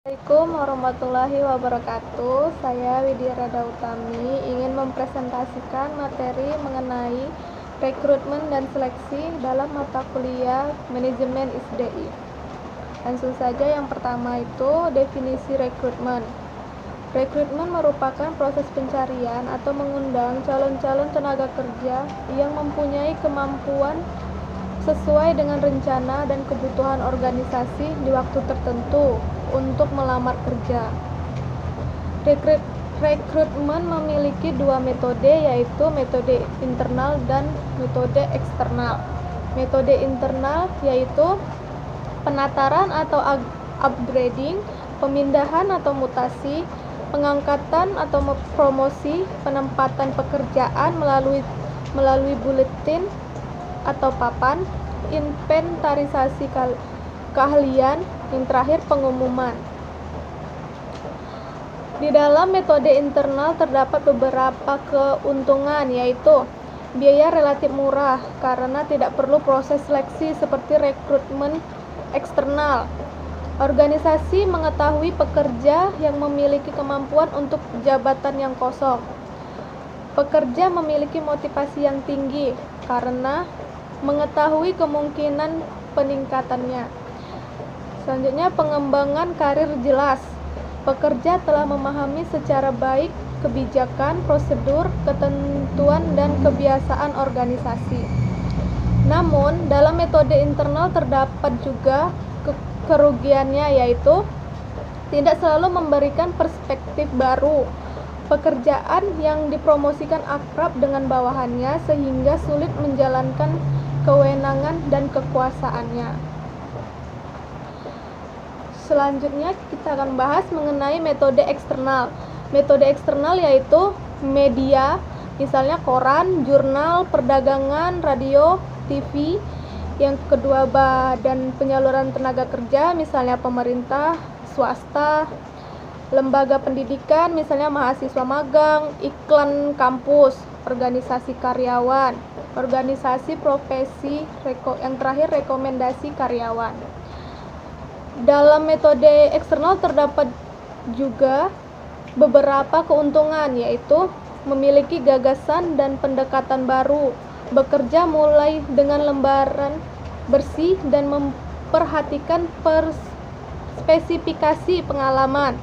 Assalamualaikum warahmatullahi wabarakatuh. Saya Widya Rada Utami ingin mempresentasikan materi mengenai rekrutmen dan seleksi dalam mata kuliah Manajemen ISDI. Langsung saja, yang pertama itu definisi rekrutmen. Rekrutmen merupakan proses pencarian atau mengundang calon-calon tenaga kerja yang mempunyai kemampuan sesuai dengan rencana dan kebutuhan organisasi di waktu tertentu untuk melamar kerja. Rekrutmen memiliki dua metode, yaitu metode internal dan metode eksternal. Metode internal yaitu penataran atau upgrading, pemindahan atau mutasi, pengangkatan atau promosi, penempatan pekerjaan melalui buletin atau papan, inventarisasi keahlian, yang terakhir pengumuman. Di dalam metode internal terdapat beberapa keuntungan, yaitu biaya relatif murah karena tidak perlu proses seleksi seperti rekrutmen eksternal. Organisasi mengetahui pekerja yang memiliki kemampuan untuk jabatan yang kosong. Pekerja memiliki motivasi yang tinggi karena mengetahui kemungkinan peningkatannya. Selanjutnya, pengembangan karir jelas. Pekerja telah memahami secara baik kebijakan, prosedur, ketentuan, dan kebiasaan organisasi. Namun, dalam metode internal terdapat juga kerugiannya, yaitu tidak selalu memberikan perspektif baru. Pekerjaan yang dipromosikan akrab dengan bawahannya sehingga sulit menjalankan kewenangan dan kekuasaannya. Selanjutnya kita akan bahas mengenai metode eksternal. Metode eksternal yaitu media, misalnya koran, jurnal, perdagangan, radio, TV. Yang kedua, badan penyaluran tenaga kerja, misalnya pemerintah, swasta, lembaga pendidikan, misalnya mahasiswa magang, iklan kampus, organisasi karyawan, organisasi profesi, yang terakhir rekomendasi karyawan. Dalam metode eksternal terdapat juga beberapa keuntungan, yaitu memiliki gagasan dan pendekatan baru, bekerja mulai dengan lembaran bersih dan memperhatikan spesifikasi pengalaman.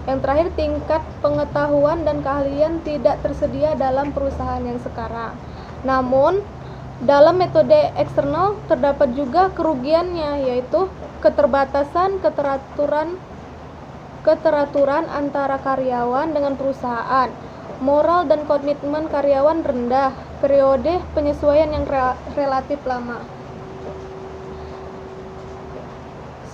Yang terakhir, tingkat pengetahuan dan keahlian tidak tersedia dalam perusahaan yang sekarang. Namun, dalam metode eksternal terdapat juga kerugiannya, yaitu keterbatasan keteraturan antara karyawan dengan perusahaan, moral dan komitmen karyawan rendah, periode penyesuaian yang relatif lama.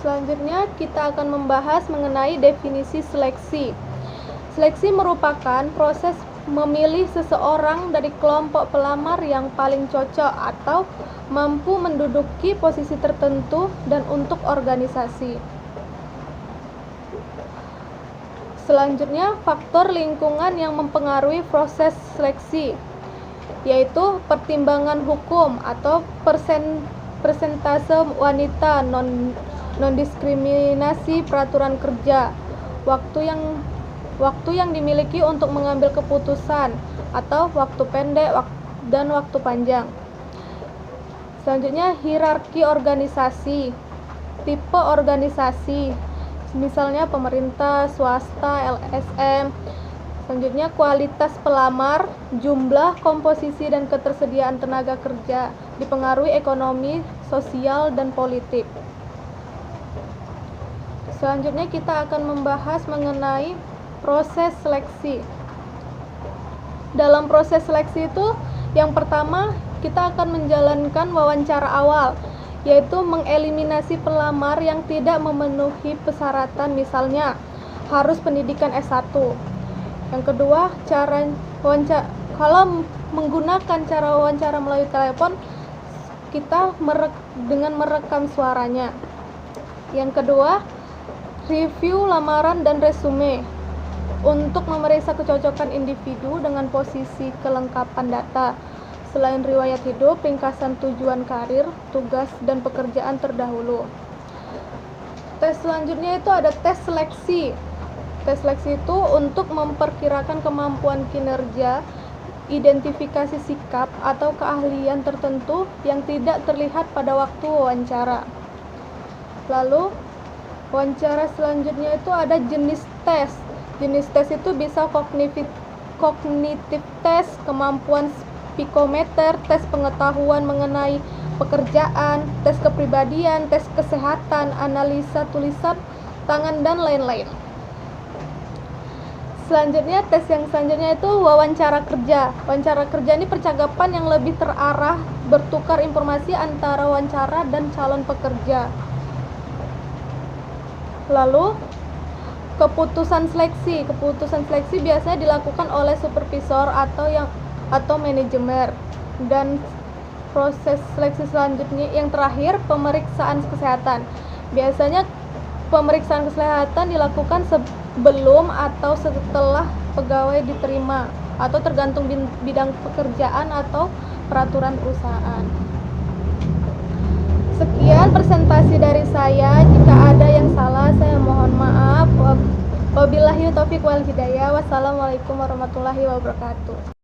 Selanjutnya kita akan membahas mengenai definisi seleksi. Seleksi merupakan proses memilih seseorang dari kelompok pelamar yang paling cocok atau mampu menduduki posisi tertentu dan untuk organisasi. Selanjutnya, faktor lingkungan yang mempengaruhi proses seleksi, yaitu pertimbangan hukum atau persentase wanita, non-diskriminasi peraturan kerja, waktu yang dimiliki untuk mengambil keputusan atau waktu pendek dan waktu panjang. Selanjutnya, hierarki organisasi, tipe organisasi, misalnya pemerintah, swasta, LSM. Selanjutnya, kualitas pelamar, jumlah, komposisi, dan ketersediaan tenaga kerja dipengaruhi ekonomi, sosial, dan politik. Selanjutnya kita akan membahas mengenai proses seleksi. Dalam proses seleksi itu, yang pertama kita akan menjalankan wawancara awal, yaitu mengeliminasi pelamar yang tidak memenuhi persyaratan, misalnya harus pendidikan S1. Yang kedua, kalau menggunakan cara wawancara melalui telepon, kita dengan merekam suaranya. Yang kedua, review lamaran dan resume untuk memeriksa kecocokan individu dengan posisi kelengkapan data. Selain riwayat hidup, ringkasan tujuan karir, tugas, dan pekerjaan terdahulu. Tes selanjutnya itu ada tes seleksi. Tes seleksi itu untuk memperkirakan kemampuan kinerja, identifikasi sikap atau keahlian tertentu yang tidak terlihat pada waktu wawancara. Lalu, wawancara selanjutnya itu ada jenis tes. Jenis tes itu bisa kognitif test, kemampuan psikometer, tes pengetahuan mengenai pekerjaan, tes kepribadian, tes kesehatan, analisa tulisan tangan, dan lain-lain. Selanjutnya, tes yang selanjutnya itu wawancara kerja. Wawancara kerja ini percakapan yang lebih terarah, bertukar informasi antara wawancara dan calon pekerja. Lalu, keputusan seleksi. Keputusan seleksi biasanya dilakukan oleh supervisor atau manajemen. Dan proses seleksi selanjutnya yang terakhir, pemeriksaan kesehatan. Biasanya pemeriksaan kesehatan dilakukan sebelum atau setelah pegawai diterima, atau tergantung bidang pekerjaan atau peraturan perusahaan. Sekian presentasi dari saya. Jika ada yang salah, saya mohon maaf. Wabillahi taufiq wal hidayah. Wassalamualaikum warahmatullahi wabarakatuh.